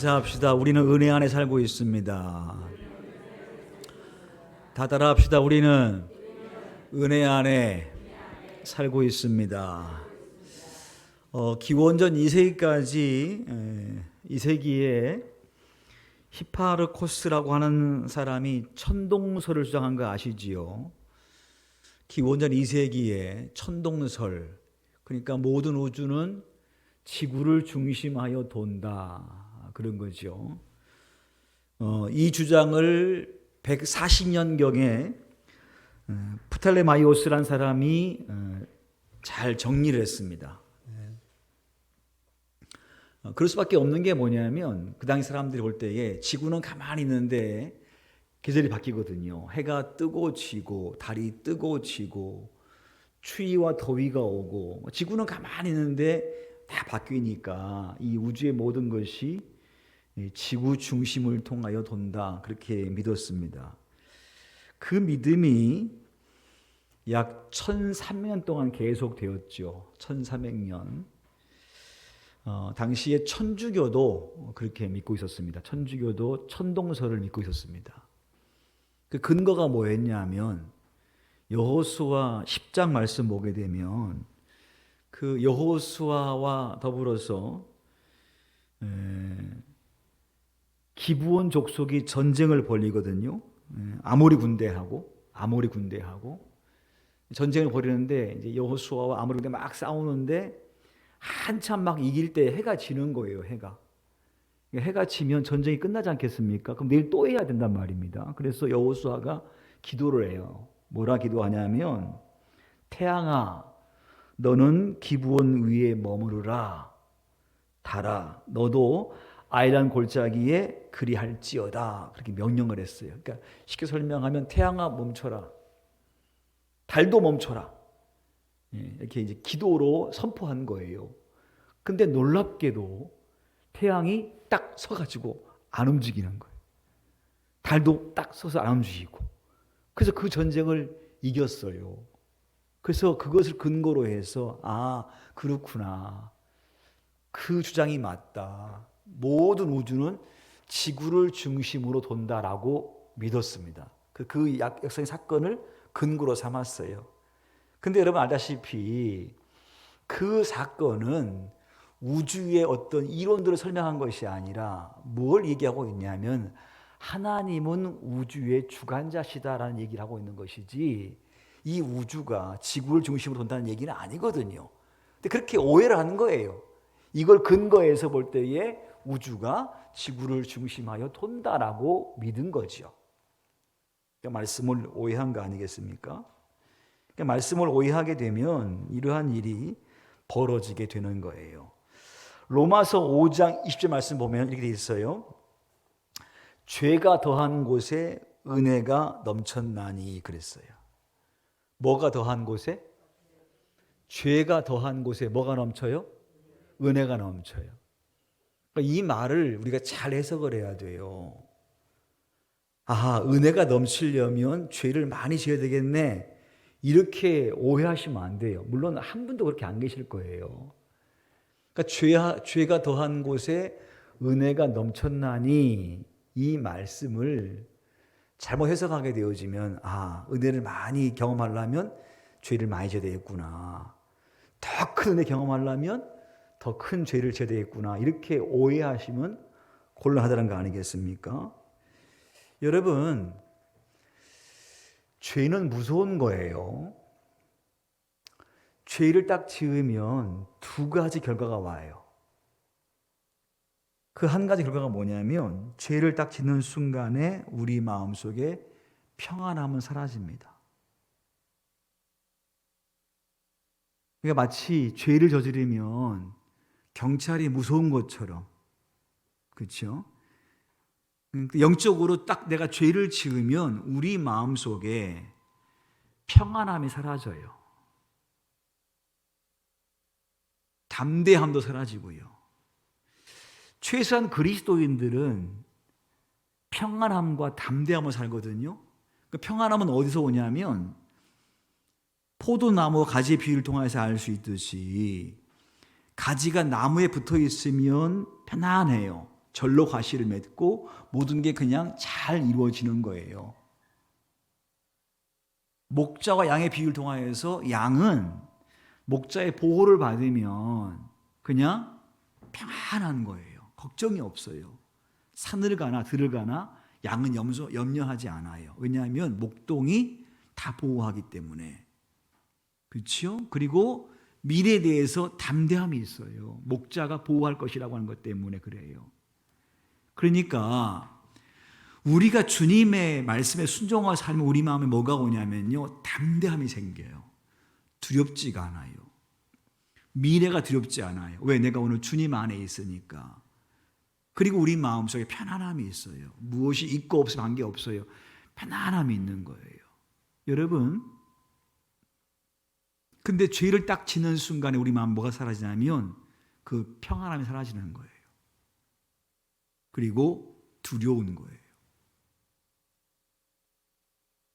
인사합시다. 우리는 은혜 안에 살고 있습니다. 다 따라합시다. 우리는 은혜 안에 살고 있습니다. 기원전 2세기까지 2세기에 히파르코스라고 하는 사람이 천동설을 주장한 거 아시지요? 기원전 2세기에 천동설, 그러니까 모든 우주는 지구를 중심하여 돈다, 그런 거죠. 이 주장을 140년경에 프탈레마이오스라는 사람이 잘 정리를 했습니다. 그럴 수밖에 없는 게 뭐냐면 그 당시 사람들이 볼 때에 지구는 가만히 있는데 계절이 바뀌거든요. 해가 뜨고 지고 달이 뜨고 지고 추위와 더위가 오고, 지구는 가만히 있는데 다 바뀌니까 이 우주의 모든 것이 지구 중심을 통하여 돈다, 그렇게 믿었습니다. 그 믿음이 약 1300년 동안 계속되었죠. 1300년. 당시에 천주교도 그렇게 믿고 있었습니다. 천주교도 천동설을 믿고 있었습니다. 그 근거가 뭐였냐면 여호수아 10장 말씀 보게 되면 그 여호수아와 더불어서 기브온 족속이 전쟁을 벌이거든요. 아모리 군대하고 전쟁을 벌이는데 이제 여호수아와 아모리 군대 막 싸우는데 한참 막 이길 때 해가 지는 거예요. 해가 지면 전쟁이 끝나지 않겠습니까? 그럼 내일 또 해야 된단 말입니다. 그래서 여호수아가 기도를 해요. 뭐라 기도하냐면, 태양아 너는 기브온 위에 머무르라, 달아 너도 아이란 골짜기에 그리할지어다, 그렇게 명령을 했어요. 그러니까 쉽게 설명하면 태양아 멈춰라, 달도 멈춰라, 이렇게 이제 기도로 선포한 거예요. 근데 놀랍게도 태양이 딱 서가지고 안 움직이는 거예요. 달도 딱 서서 안 움직이고. 그래서 그 전쟁을 이겼어요. 그래서 그것을 근거로 해서 그렇구나, 그 주장이 맞다, 모든 우주는 지구를 중심으로 돈다라고 믿었습니다. 그 역사의 사건을 근거로 삼았어요. 근데 여러분 알다시피 그 사건은 우주의 어떤 이론들을 설명한 것이 아니라 뭘 얘기하고 있냐면 하나님은 우주의 주관자시다라는 얘기를 하고 있는 것이지, 이 우주가 지구를 중심으로 돈다는 얘기는 아니거든요. 근데 그렇게 오해를 하는 거예요. 이걸 근거해서 볼 때에 우주가 지구를 중심하여 돈다라고 믿은 거죠. 그러니까 말씀을 오해한 거 아니겠습니까? 그러니까 말씀을 오해하게 되면 이러한 일이 벌어지게 되는 거예요. 로마서 5장 20절 말씀 보면 이렇게 되어 있어요. 죄가 더한 곳에 은혜가 넘쳤나니, 그랬어요. 뭐가 더한 곳에? 죄가 더한 곳에 뭐가 넘쳐요? 은혜가 넘쳐요. 그러니까 이 말을 우리가 잘 해석을 해야 돼요. 은혜가 넘치려면 죄를 많이 지어야 되겠네, 이렇게 오해하시면 안 돼요. 물론 한 분도 그렇게 안 계실 거예요. 그러니까 죄가 더한 곳에 은혜가 넘쳤나니, 이 말씀을 잘못 해석하게 되어지면 은혜를 많이 경험하려면 죄를 많이 져야 되겠구나, 더 큰 은혜 경험하려면 더 큰 죄를 져야 되겠구나, 이렇게 오해하시면 곤란하다는 거 아니겠습니까? 여러분, 죄는 무서운 거예요. 죄를 딱 지으면 두 가지 결과가 와요. 그 한 가지 결과가 뭐냐면 죄를 딱 짓는 순간에 우리 마음속에 평안함은 사라집니다. 그러니까 마치 죄를 저지르면 경찰이 무서운 것처럼, 그렇죠? 영적으로 딱 내가 죄를 지으면 우리 마음속에 평안함이 사라져요. 담대함도 사라지고요. 최소한 그리스도인들은 평안함과 담대함을 살거든요. 그 평안함은 어디서 오냐면 포도나무 가지의 비유를 통해서 알 수 있듯이 가지가 나무에 붙어 있으면 편안해요. 절로 과실을 맺고 모든 게 그냥 잘 이루어지는 거예요. 목자와 양의 비유를 통하여서 양은 목자의 보호를 받으면 그냥 평안한 거예요. 걱정이 없어요. 산을 가나 들을 가나 양은 염려하지 않아요. 왜냐하면 목동이 다 보호하기 때문에. 그렇죠? 그리고 미래에 대해서 담대함이 있어요. 목자가 보호할 것이라고 하는 것 때문에 그래요. 그러니까 우리가 주님의 말씀에 순종하고 살면 우리 마음에 뭐가 오냐면요, 담대함이 생겨요. 두렵지가 않아요. 미래가 두렵지 않아요. 왜? 내가 오늘 주님 안에 있으니까. 그리고 우리 마음속에 편안함이 있어요. 무엇이 있고 없어 관계없어요. 편안함이 있는 거예요. 여러분, 근데 죄를 딱 짓는 순간에 우리 마음 뭐가 사라지냐면 그 평안함이 사라지는 거예요. 그리고 두려운 거예요.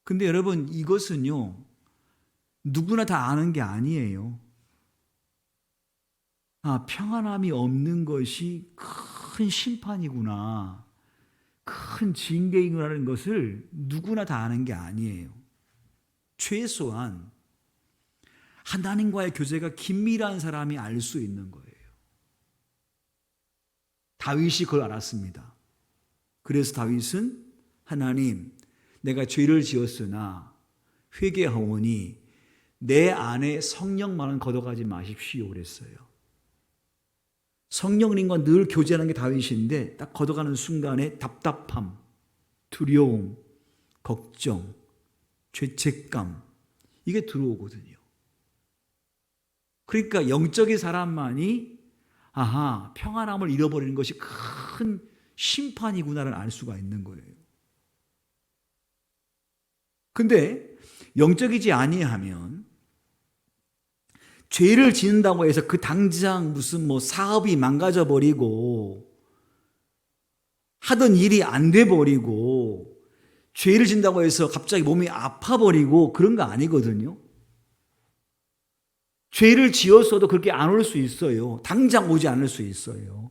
근데 여러분, 이것은요, 누구나 다 아는 게 아니에요. 평안함이 없는 것이 큰 심판이구나, 큰 징계이구나라는 것을 누구나 다 아는 게 아니에요. 최소한 하나님과의 교제가 긴밀한 사람이 알 수 있는 거예요. 다윗이 그걸 알았습니다. 그래서 다윗은 하나님, 내가 죄를 지었으나 회개하오니 내 안에 성령만은 걷어가지 마십시오 그랬어요. 성령님과 늘 교제하는 게 다윗인데 딱 걷어가는 순간에 답답함, 두려움, 걱정, 죄책감, 이게 들어오거든요. 그러니까 영적인 사람만이 평안함을 잃어버리는 것이 큰 심판이구나를 알 수가 있는 거예요. 근데 영적이지 아니하면 죄를 짓는다고 해서 그 당장 무슨 사업이 망가져 버리고 하던 일이 안 돼 버리고 죄를 짓는다고 해서 갑자기 몸이 아파 버리고 그런 거 아니거든요. 죄를 지었어도 그렇게 안 올 수 있어요. 당장 오지 않을 수 있어요.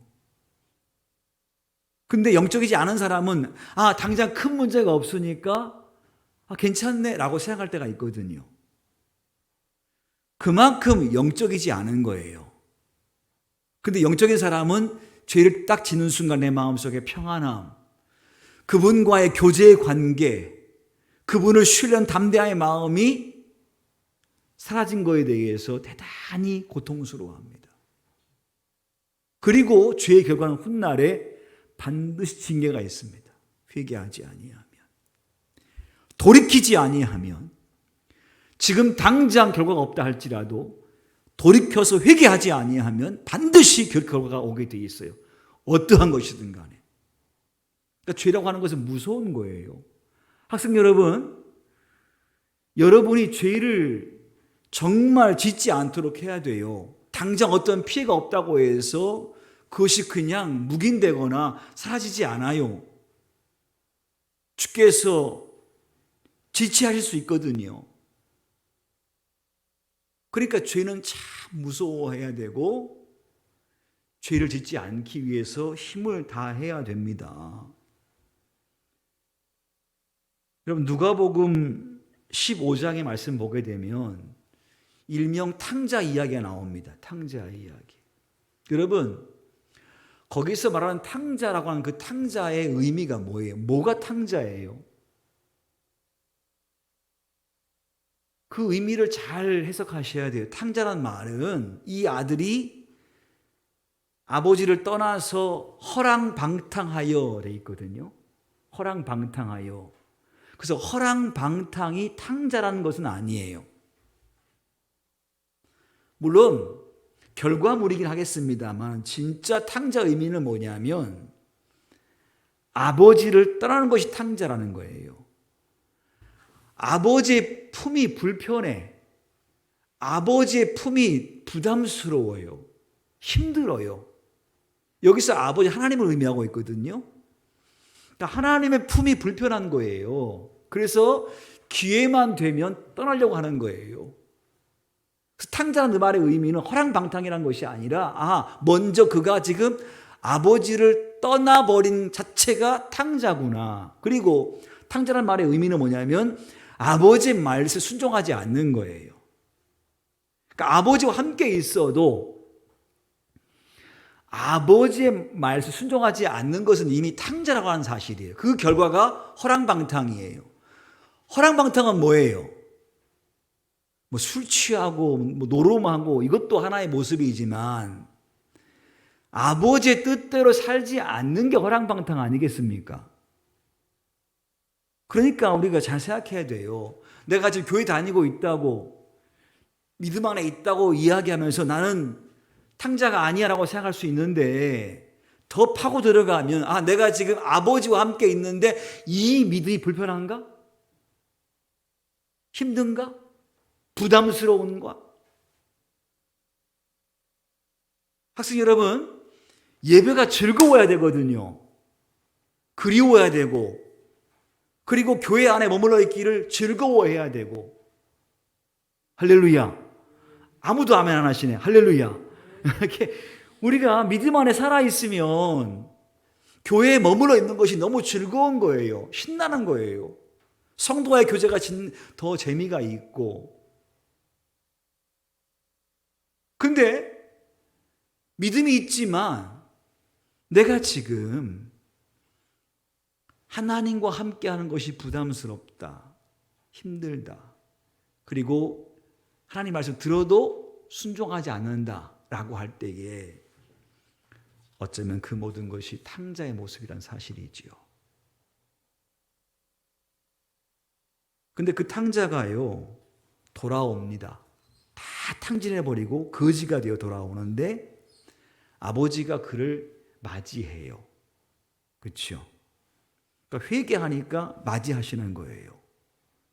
근데 영적이지 않은 사람은 당장 큰 문제가 없으니까 괜찮네 라고 생각할 때가 있거든요. 그만큼 영적이지 않은 거예요. 근데 영적인 사람은 죄를 딱 짓는 순간 내 마음속에 평안함, 그분과의 교제의 관계, 그분을 신뢰한 담대함의 마음이 사라진 거에 대해서 대단히 고통스러워합니다. 그리고 죄의 결과는 훗날에 반드시 징계가 있습니다. 회개하지 아니하면, 돌이키지 아니하면, 지금 당장 결과가 없다 할지라도 돌이켜서 회개하지 아니하면 반드시 결과가 오게 돼 있어요. 어떠한 것이든 간에. 그러니까 죄라고 하는 것은 무서운 거예요. 학생 여러분, 여러분이 죄를 정말 짓지 않도록 해야 돼요. 당장 어떤 피해가 없다고 해서 그것이 그냥 묵인되거나 사라지지 않아요. 주께서 지체하실 수 있거든요. 그러니까 죄는 참 무서워해야 되고 죄를 짓지 않기 위해서 힘을 다해야 됩니다. 여러분, 누가복음 15장의 말씀 보게 되면 일명 탕자 이야기가 나옵니다. 탕자 이야기. 여러분, 거기서 말하는 탕자라고 하는 그 탕자의 의미가 뭐예요? 뭐가 탕자예요? 그 의미를 잘 해석하셔야 돼요. 탕자란 말은 이 아들이 아버지를 떠나서 허랑방탕하여 돼 있거든요. 허랑방탕하여. 그래서 허랑방탕이 탕자라는 것은 아니에요. 물론 결과물이긴 하겠습니다만 진짜 탕자 의미는 뭐냐면 아버지를 떠나는 것이 탕자라는 거예요. 아버지의 품이 불편해. 아버지의 품이 부담스러워요. 힘들어요. 여기서 아버지 하나님을 의미하고 있거든요. 그러니까 하나님의 품이 불편한 거예요. 그래서 기회만 되면 떠나려고 하는 거예요. 탕자라는 그 말의 의미는 허랑방탕이라는 것이 아니라 먼저 그가 지금 아버지를 떠나버린 자체가 탕자구나. 그리고 탕자란 말의 의미는 뭐냐면 아버지의 말을 순종하지 않는 거예요. 그러니까 아버지와 함께 있어도 아버지의 말을 순종하지 않는 것은 이미 탕자라고 하는 사실이에요. 그 결과가 허랑방탕이에요. 허랑방탕은 뭐예요? 뭐 술 취하고 뭐 노름하고 이것도 하나의 모습이지만 아버지의 뜻대로 살지 않는 게 허랑방탕 아니겠습니까? 그러니까 우리가 잘 생각해야 돼요. 내가 지금 교회 다니고 있다고 믿음 안에 있다고 이야기하면서 나는 탕자가 아니야라고 생각할 수 있는데 더 파고 들어가면 내가 지금 아버지와 함께 있는데 이 믿음이 불편한가? 힘든가? 부담스러운가? 학생 여러분, 예배가 즐거워야 되거든요. 그리워야 되고, 그리고 교회 안에 머물러 있기를 즐거워해야 되고. 할렐루야. 아무도 아멘 안 하시네. 할렐루야. 이렇게 우리가 믿음 안에 살아있으면 교회에 머물러 있는 것이 너무 즐거운 거예요. 신나는 거예요. 성도와의 교제가 더 재미가 있고. 근데 믿음이 있지만 내가 지금 하나님과 함께하는 것이 부담스럽다, 힘들다, 그리고 하나님 말씀 들어도 순종하지 않는다라고 할 때에 어쩌면 그 모든 것이 탕자의 모습이란 사실이지요. 근데 그 탕자가요 돌아옵니다. 다 탕진해버리고 거지가 되어 돌아오는데 아버지가 그를 맞이해요. 그렇죠? 그러니까 회개하니까 맞이하시는 거예요.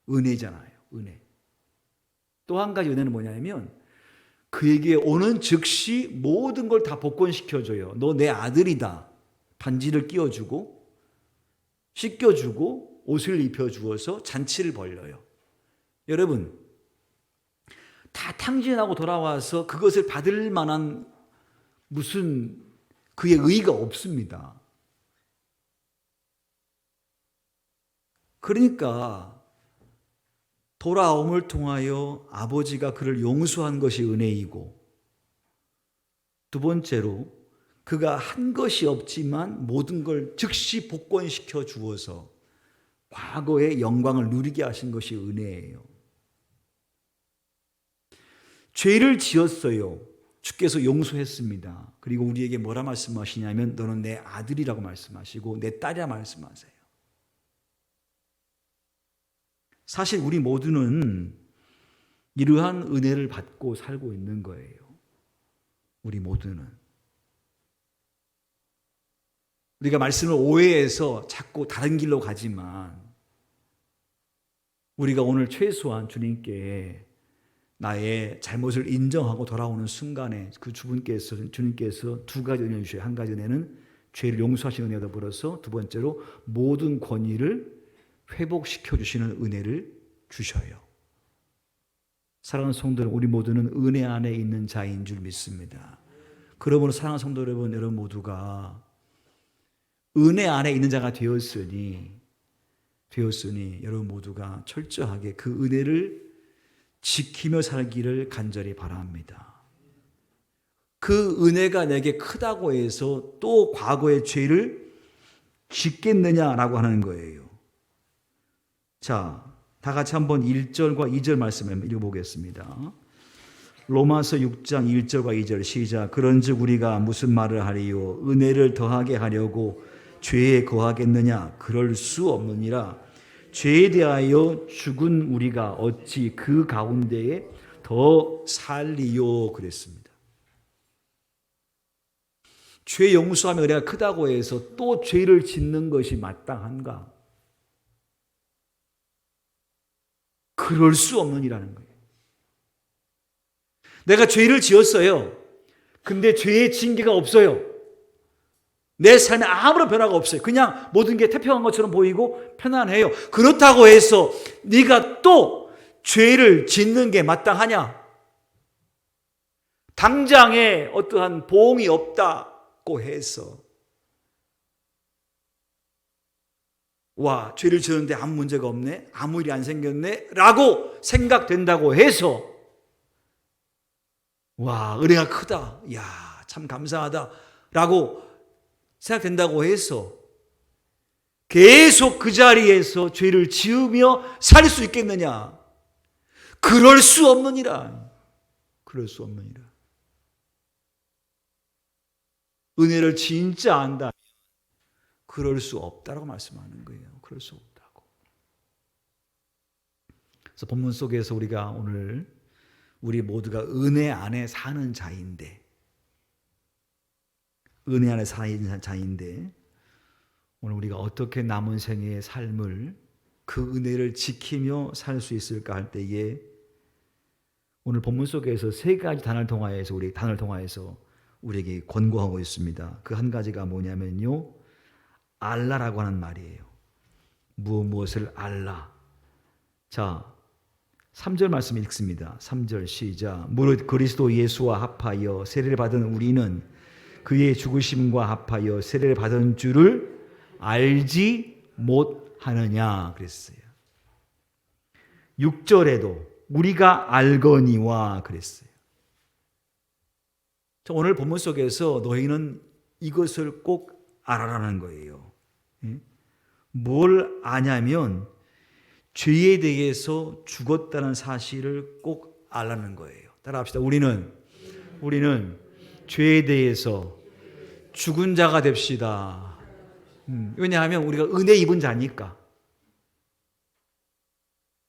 은혜잖아요. 은혜. 또 한 가지 은혜는 뭐냐면 그에게 오는 즉시 모든 걸 다 복권시켜줘요. 너 내 아들이다. 반지를 끼워주고 씻겨주고 옷을 입혀주어서 잔치를 벌려요. 여러분, 다 탕진하고 돌아와서 그것을 받을 만한 무슨 그의 의의가 없습니다. 그러니까 돌아옴을 통하여 아버지가 그를 용서한 것이 은혜이고, 두 번째로 그가 한 것이 없지만 모든 걸 즉시 복권시켜 주어서 과거의 영광을 누리게 하신 것이 은혜예요. 죄를 지었어요. 주께서 용서했습니다. 그리고 우리에게 뭐라 말씀하시냐면 너는 내 아들이라고 말씀하시고 내 딸이라 말씀하세요. 사실 우리 모두는 이러한 은혜를 받고 살고 있는 거예요. 우리 모두는. 우리가 말씀을 오해해서 자꾸 다른 길로 가지만 우리가 오늘 최소한 주님께 나의 잘못을 인정하고 돌아오는 순간에 그 주님께서 두 가지 은혜를 주셔요. 한 가지 은혜는 죄를 용서하시는 은혜와 더불어서 두 번째로 모든 권위를 회복시켜 주시는 은혜를 주셔요. 사랑하는 성도들, 우리 모두는 은혜 안에 있는 자인 줄 믿습니다. 그러므로 사랑하는 성도 여러분 모두가 은혜 안에 있는 자가 되었으니 여러분 모두가 철저하게 그 은혜를 지키며 살기를 간절히 바랍니다. 그 은혜가 내게 크다고 해서 또 과거의 죄를 짓겠느냐라고 하는 거예요. 자, 다 같이 한번 1절과 2절 말씀을 읽어보겠습니다. 로마서 6장 1절과 2절 시작. 그런즉 우리가 무슨 말을 하리요? 은혜를 더하게 하려고 죄에 거하겠느냐? 그럴 수 없느니라. 죄에 대하여 죽은 우리가 어찌 그 가운데에 더 살리요? 그랬습니다. 죄 용서하며 은혜가 크다고 해서 또 죄를 짓는 것이 마땅한가? 그럴 수 없느니라는 거예요. 내가 죄를 지었어요. 근데 죄의 징계가 없어요. 내 삶에 아무런 변화가 없어요. 그냥 모든 게 태평한 것처럼 보이고 편안해요. 그렇다고 해서 네가 또 죄를 짓는 게 마땅하냐? 당장에 어떠한 보응이 없다. 없고 해서 와, 죄를 지었는데 아무 문제가 없네, 아무 일이 안 생겼네 라고 생각된다고 해서 와, 은혜가 크다, 이야 참 감사하다 라고 생각된다고 해서 계속 그 자리에서 죄를 지으며 살 수 있겠느냐? 그럴 수 없느니라. 그럴 수 없느니라. 은혜를 진짜 안다, 그럴 수 없다라고 말씀하는 거예요. 그럴 수 없다고. 그래서 본문 속에서 우리가 오늘 우리 모두가 은혜 안에 사는 자인데, 은혜 안에 사는 자인데 오늘 우리가 어떻게 남은 생애의 삶을 그 은혜를 지키며 살 수 있을까 할 때에 오늘 본문 속에서 세 가지 단어를 통하여서 우리에게 권고하고 있습니다. 그 한 가지가 뭐냐면요, 알라라고 하는 말이에요. 무엇을 알라. 자, 3절 말씀 읽습니다. 3절 시작. 무릇 그리스도 예수와 합하여 세례를 받은 우리는 그의 죽으심과 합하여 세례를 받은 줄을 알지 못하느냐 그랬어요. 6절에도 우리가 알거니와 그랬어요. 오늘 본문 속에서 너희는 이것을 꼭 알아라는 거예요. 뭘 아냐면 죄에 대해서 죽었다는 사실을 꼭 알라는 거예요. 따라합시다. 우리는 죄에 대해서 죽은 자가 됩시다. 왜냐하면 우리가 은혜 입은 자니까.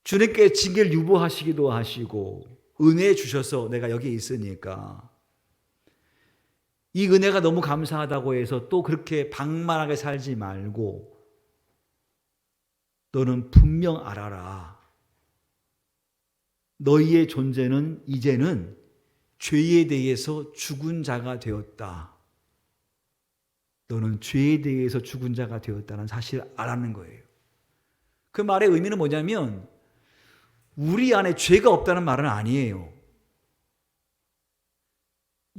주님께 징계를 유보하시기도 하시고 은혜 주셔서 내가 여기 있으니까 이 은혜가 너무 감사하다고 해서 또 그렇게 방만하게 살지 말고 너는 분명 알아라. 너희의 존재는 이제는 죄에 대해서 죽은 자가 되었다. 너는 죄에 대해서 죽은 자가 되었다는 사실을 알아는 거예요. 그 말의 의미는 뭐냐면 우리 안에 죄가 없다는 말은 아니에요.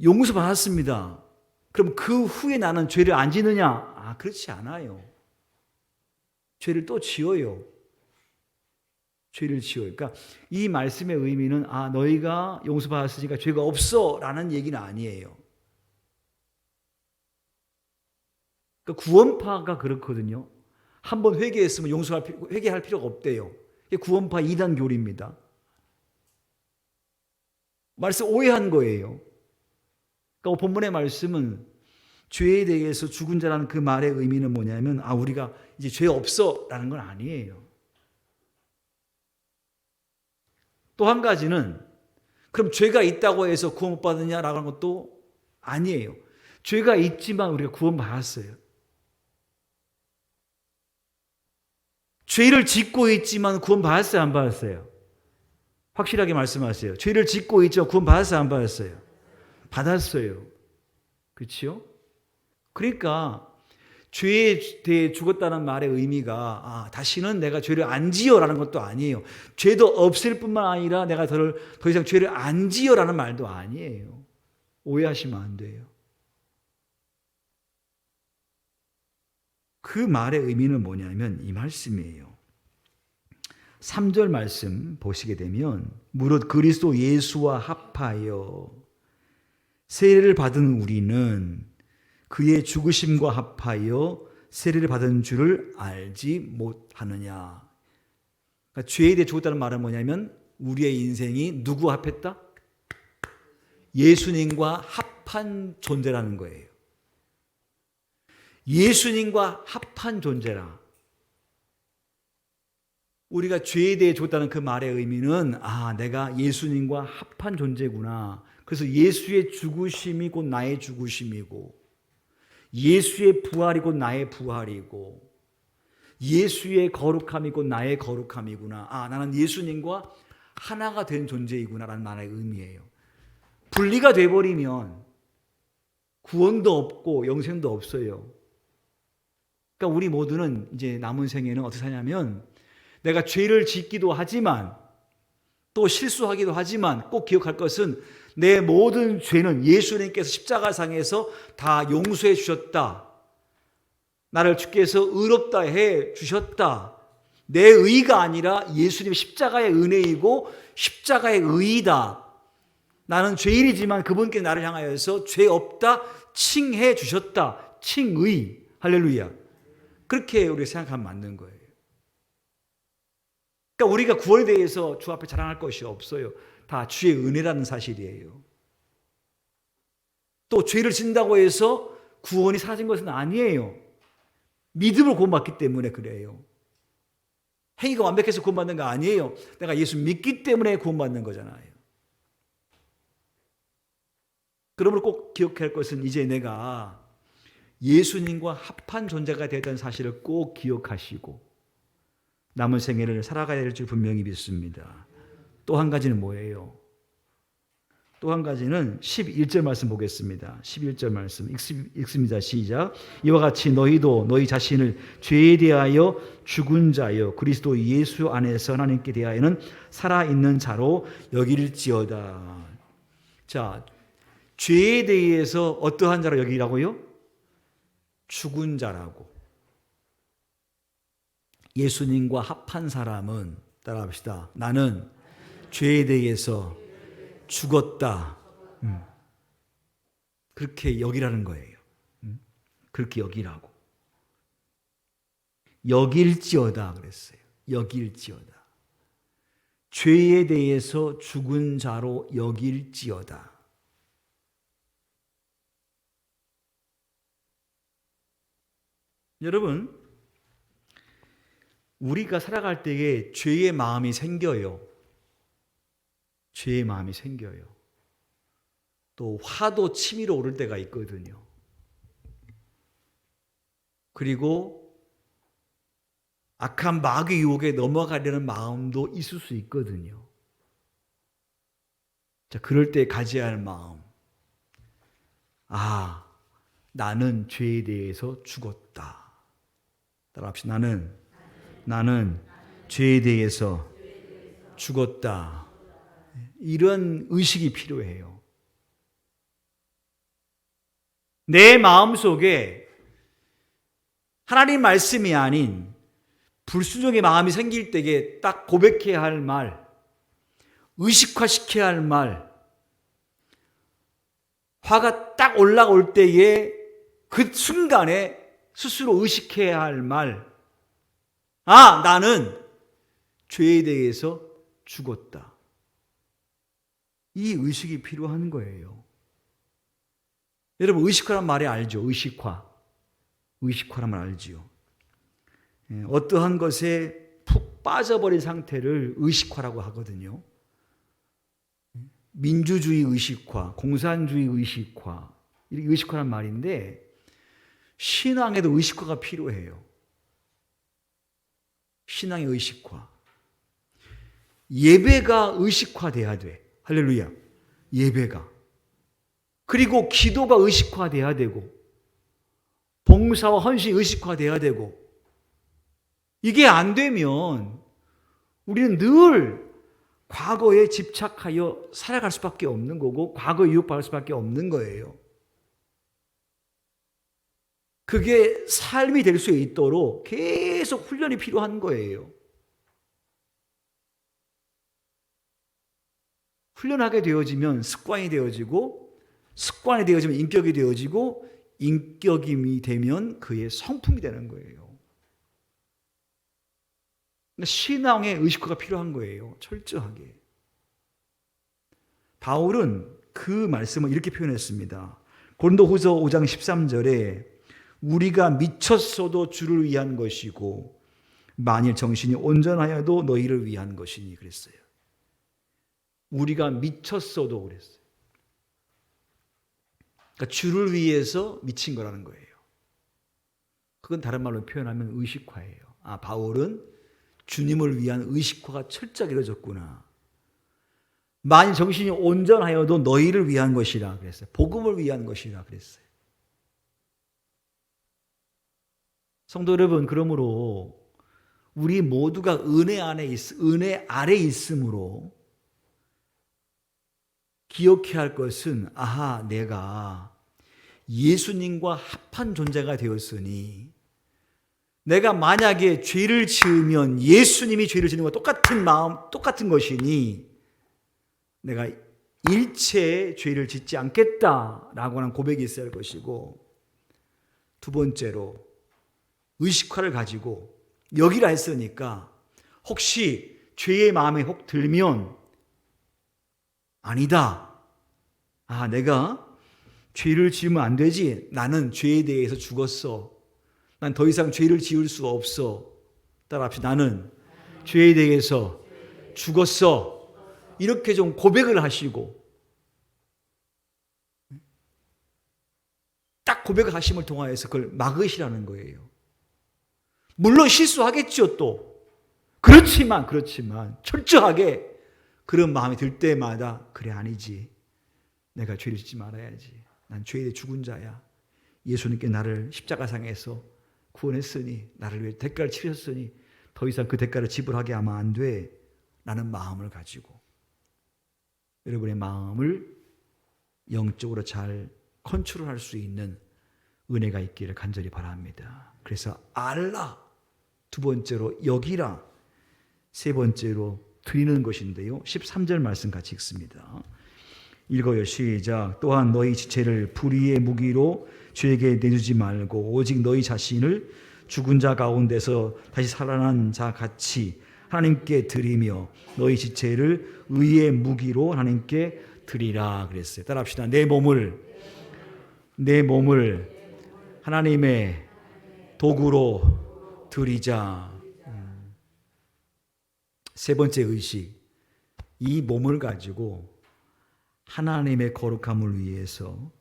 용서받았습니다. 그럼 그 후에 나는 죄를 안 짓느냐? 그렇지 않아요. 죄를 또 지어요. 죄를 지어요. 그러니까 이 말씀의 의미는 너희가 용서받았으니까 죄가 없어 라는 얘기는 아니에요. 그러니까 구원파가 그렇거든요. 한번 회개했으면 회개할 필요가 없대요. 이게 구원파 2단 교리입니다. 말씀 오해한 거예요. 그러니까 본문의 말씀은 죄에 대해서 죽은 자라는 그 말의 의미는 뭐냐면 우리가 이제 죄 없어 라는 건 아니에요. 또 한 가지는 그럼 죄가 있다고 해서 구원 못 받느냐라는 것도 아니에요. 죄가 있지만 우리가 구원 받았어요. 죄를 짓고 있지만 구원 받았어요, 안 받았어요? 확실하게 말씀하세요. 죄를 짓고 있죠. 구원 받았어요, 안 받았어요? 받았어요. 그렇죠? 그러니까 죄에 대해 죽었다는 말의 의미가 다시는 내가 죄를 안 지어라는 것도 아니에요. 죄도 없을 뿐만 아니라 내가 더 이상 죄를 안 지어라는 말도 아니에요. 오해하시면 안 돼요. 그 말의 의미는 뭐냐면 이 말씀이에요. 3절 말씀 보시게 되면 무릇 그리스도 예수와 합하여 세례를 받은 우리는 그의 죽으심과 합하여 세례를 받은 줄을 알지 못하느냐. 그러니까 죄에 대해 죽었다는 말은 뭐냐면 우리의 인생이 누구와 합했다? 예수님과 합한 존재라는 거예요. 예수님과 합한 존재라. 우리가 죄에 대해 죽었다는 그 말의 의미는 내가 예수님과 합한 존재구나. 그래서 예수의 죽으심이 곧 나의 죽으심이고 예수의 부활이 곧 나의 부활이고 예수의 거룩함이 곧 나의 거룩함이구나. 나는 예수님과 하나가 된 존재이구나라는 말의 의미예요. 분리가 돼버리면 구원도 없고 영생도 없어요. 그러니까 우리 모두는 이제 남은 생에는 어떻게 사냐면 내가 죄를 짓기도 하지만 또 실수하기도 하지만 꼭 기억할 것은 내 모든 죄는 예수님께서 십자가상에서 다 용서해 주셨다. 나를 주께서 의롭다 해 주셨다. 내 의가 아니라 예수님 십자가의 은혜이고 십자가의 의이다. 나는 죄인이지만 그분께 나를 향하여서 죄 없다 칭해 주셨다. 칭의. 할렐루야. 그렇게 우리가 생각하면 맞는 거예요. 그러니까 우리가 구원에 대해서 주 앞에 자랑할 것이 없어요. 다 주의 은혜라는 사실이에요. 또 죄를 짓는다고 해서 구원이 사라진 것은 아니에요. 믿음으로 구원받기 때문에 그래요. 행위가 완벽해서 구원받는 거 아니에요. 내가 예수 믿기 때문에 구원받는 거잖아요. 그러므로 꼭 기억해야 할 것은 이제 내가 예수님과 합한 존재가 되었다는 사실을 꼭 기억하시고 남은 생애를 살아가야 될 줄 분명히 믿습니다. 또 한 가지는 뭐예요? 또 한 가지는 11절 말씀 보겠습니다. 11절 말씀 읽습니다. 시작. 이와 같이 너희도 너희 자신을 죄에 대하여 죽은 자여 그리스도 예수 안에서 하나님께 대하여는 살아있는 자로 여길지어다. 자, 죄에 대해서 어떠한 자로 여기라고요? 죽은 자라고. 예수님과 합한 사람은 따라합시다. 나는 죄에 대해서 죽었다. 그렇게 여기라는 거예요. 그렇게 여기라고. 여길지어다 그랬어요. 여길지어다. 죄에 대해서 죽은 자로 여길지어다. 여러분, 우리가 살아갈 때에 죄의 마음이 생겨요. 죄의 마음이 생겨요. 또 화도 치밀어 오를 때가 있거든요. 그리고 악한 마귀 유혹에 넘어가려는 마음도 있을 수 있거든요. 자, 그럴 때 가져야 할 마음. 아, 나는 죄에 대해서 죽었다. 따라합시다. 나는 죄에 대해서 죽었다. 이런 의식이 필요해요. 내 마음속에 하나님 말씀이 아닌 불순종의 마음이 생길 때에 딱 고백해야 할 말, 의식화시켜야 할 말, 화가 딱 올라올 때에 그 순간에 스스로 의식해야 할 말, 아, 나는 죄에 대해서 죽었다. 이 의식이 필요한 거예요. 여러분, 의식화란 말이 알죠? 의식화란 말 알지요? 어떠한 것에 푹 빠져버린 상태를 의식화라고 하거든요. 민주주의 의식화, 공산주의 의식화, 이렇게 의식화란 말인데 신앙에도 의식화가 필요해요. 신앙의 의식화. 예배가 의식화돼야 돼. 할렐루야. 예배가. 그리고 기도가 의식화돼야 되고 봉사와 헌신이 의식화돼야 되고 이게 안 되면 우리는 늘 과거에 집착하여 살아갈 수밖에 없는 거고 과거에 유혹받을 수밖에 없는 거예요. 그게 삶이 될 수 있도록 계속 훈련이 필요한 거예요. 훈련하게 되어지면 습관이 되어지고 습관이 되어지면 인격이 되어지고 인격이 되면 그의 성품이 되는 거예요. 신앙의 의식화가 필요한 거예요. 철저하게. 바울은 그 말씀을 이렇게 표현했습니다. 고린도후서 5장 13절에 우리가 미쳤어도 주를 위한 것이고 만일 정신이 온전하여도 너희를 위한 것이니 그랬어요. 우리가 미쳤어도 그랬어요. 그러니까 주를 위해서 미친 거라는 거예요. 그건 다른 말로 표현하면 의식화예요. 아, 바울은 주님을 위한 의식화가 철저하게 이루어졌구나. 만일 정신이 온전하여도 너희를 위한 것이라 그랬어요. 복음을 위한 것이라 그랬어요. 성도 여러분, 그러므로 우리 모두가 은혜 아래 있으므로 기억해야 할 것은 내가 예수님과 합한 존재가 되었으니 내가 만약에 죄를 지으면 예수님이 죄를 지는 것과 똑같은 마음, 똑같은 것이니 내가 일체의 죄를 짓지 않겠다라고 하는 고백이 있어야 할 것이고, 두 번째로 의식화를 가지고 여기라 했으니까 혹시 죄의 마음에 혹 들면 아니다. 내가 죄를 지으면 안 되지. 나는 죄에 대해서 죽었어. 난 더 이상 죄를 지을 수 없어. 따라합시다. 나는 죄에 대해서 죽었어. 이렇게 좀 고백을 하시고, 딱 고백을 하심을 통하여서 그걸 막으시라는 거예요. 물론 실수하겠죠 또. 그렇지만 철저하게 그런 마음이 들 때마다 그래 아니지. 내가 죄를 짓지 말아야지. 난 죄에 대해 죽은 자야. 예수님께 나를 십자가상에서 구원했으니, 나를 위해 대가를 치르셨으니 더 이상 그 대가를 지불하게 하면 안 돼. 라는 마음을 가지고 여러분의 마음을 영적으로 잘 컨트롤할 수 있는 은혜가 있기를 간절히 바랍니다. 그래서 알라, 두 번째로 여기라, 세 번째로 드리는 것인데요. 13절 말씀 같이 읽습니다. 읽어요. 시작. 또한 너희 지체를 불의의 무기로 죄에게 내주지 말고 오직 너희 자신을 죽은 자 가운데서 다시 살아난 자 같이 하나님께 드리며 너희 지체를 의의 무기로 하나님께 드리라 그랬어요. 따라합시다. 내 몸을 하나님의 도구로 드리자. 세 번째 의식, 이 몸을 가지고 하나님의 거룩함을 위해서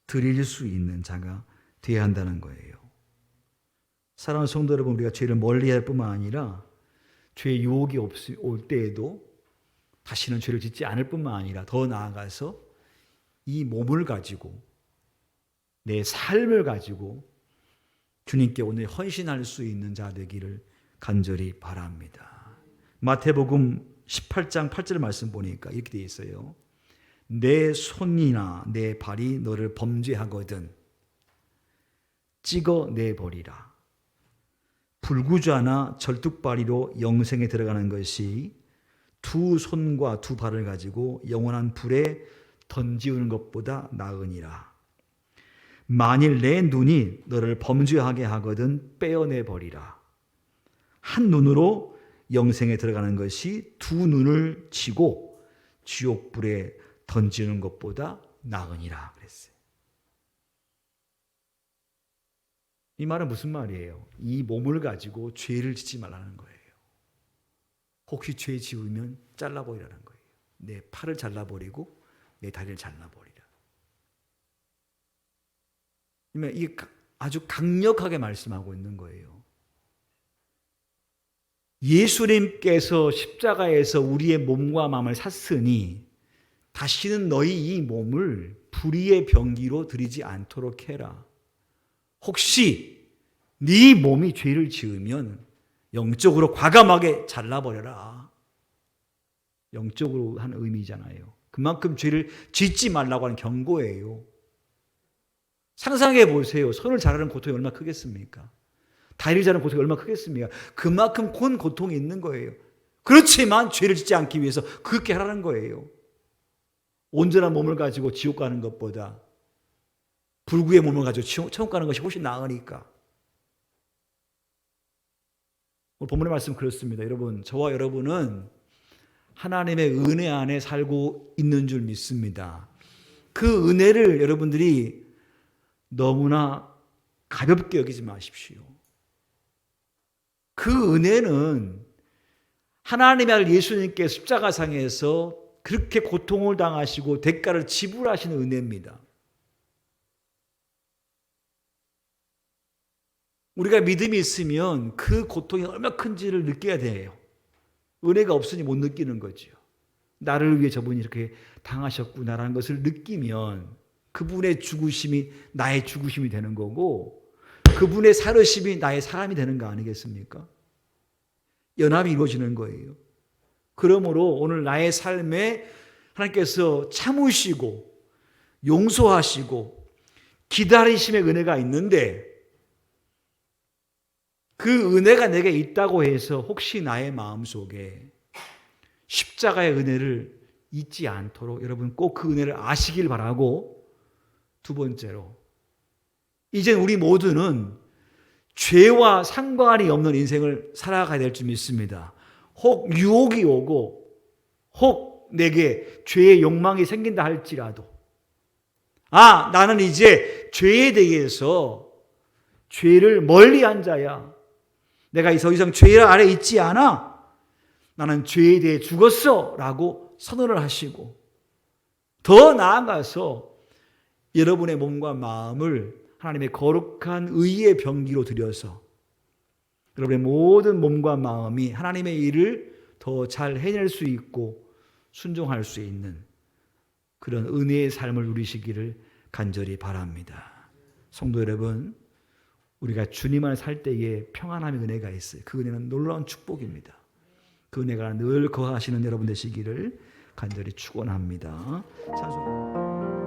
드릴 수 있는 자가 되어야 한다는 거예요. 사랑하는 성도 여러분, 우리가 죄를 멀리할 뿐만 아니라 죄의 유혹이 올 때에도 다시는 죄를 짓지 않을 뿐만 아니라 더 나아가서 이 몸을 가지고, 내 삶을 가지고 주님께 오늘 헌신할 수 있는 자 되기를 간절히 바랍니다. 마태복음 18장 8절 말씀 보니까 이렇게 되어 있어요. 내 손이나 내 발이 너를 범죄하거든 찍어내버리라. 불구자나 절뚝발이로 영생에 들어가는 것이 두 손과 두 발을 가지고 영원한 불에 던지우는 것보다 나으니라. 만일 내 눈이 너를 범죄하게 하거든 빼어내버리라. 한 눈으로 영생에 들어가는 것이 두 눈을 치고 지옥불에 던지는 것보다 나으니라 그랬어요. 이 말은 무슨 말이에요? 이 몸을 가지고 죄를 짓지 말라는 거예요. 혹시 죄 지으면 잘라버리라는 거예요. 내 팔을 잘라버리고 내 다리를 잘라버리라. 이게 아주 강력하게 말씀하고 있는 거예요. 예수님께서 십자가에서 우리의 몸과 마음을 샀으니 다시는 너희 이 몸을 불의의 병기로 드리지 않도록 해라. 혹시 네 몸이 죄를 지으면 영적으로 과감하게 잘라버려라. 영적으로 하는 의미잖아요. 그만큼 죄를 짓지 말라고 하는 경고예요. 상상해 보세요. 손을 자르는 고통이 얼마나 크겠습니까? 다리를 자르는 고통이 얼마나 크겠습니까? 그만큼 큰 고통이 있는 거예요. 그렇지만 죄를 짓지 않기 위해서 그렇게 하라는 거예요. 온전한 몸을 가지고 지옥 가는 것보다 불구의 몸을 가지고 천국 가는 것이 훨씬 나으니까. 오늘 본문의 말씀 그렇습니다. 여러분, 저와 여러분은 하나님의 은혜 안에 살고 있는 줄 믿습니다. 그 은혜를 여러분들이 너무나 가볍게 여기지 마십시오. 그 은혜는 하나님의 아들 예수님께 십자가상에서 그렇게 고통을 당하시고 대가를 지불하시는 은혜입니다. 우리가 믿음이 있으면 그 고통이 얼마나 큰지를 느껴야 돼요. 은혜가 없으니 못 느끼는 거죠. 나를 위해 저분이 이렇게 당하셨구나라는 것을 느끼면 그분의 죽으심이 나의 죽으심이 되는 거고 그분의 살으심이 나의 사람이 되는 거 아니겠습니까? 연합이 이루어지는 거예요. 그러므로 오늘 나의 삶에 하나님께서 참으시고 용서하시고 기다리심의 은혜가 있는데, 그 은혜가 내게 있다고 해서 혹시 나의 마음속에 십자가의 은혜를 잊지 않도록 여러분 꼭 그 은혜를 아시길 바라고, 두 번째로 이젠 우리 모두는 죄와 상관이 없는 인생을 살아가야 될 줄 믿습니다. 혹 유혹이 오고 혹 내게 죄의 욕망이 생긴다 할지라도, 나는 이제 죄에 대해서 죄를 멀리한 자야, 내가 더 이상 죄 아래 있지 않아, 나는 죄에 대해 죽었어 라고 선언을 하시고, 더 나아가서 여러분의 몸과 마음을 하나님의 거룩한 의의 병기로 들여서 여러분의 모든 몸과 마음이 하나님의 일을 더 잘 해낼 수 있고 순종할 수 있는 그런 은혜의 삶을 누리시기를 간절히 바랍니다. 성도 여러분, 우리가 주님 안에 살 때에 평안함의 은혜가 있어요. 그 은혜는 놀라운 축복입니다. 그 은혜가 늘 거하시는 여러분 되시기를 간절히 축원합니다. 찬송.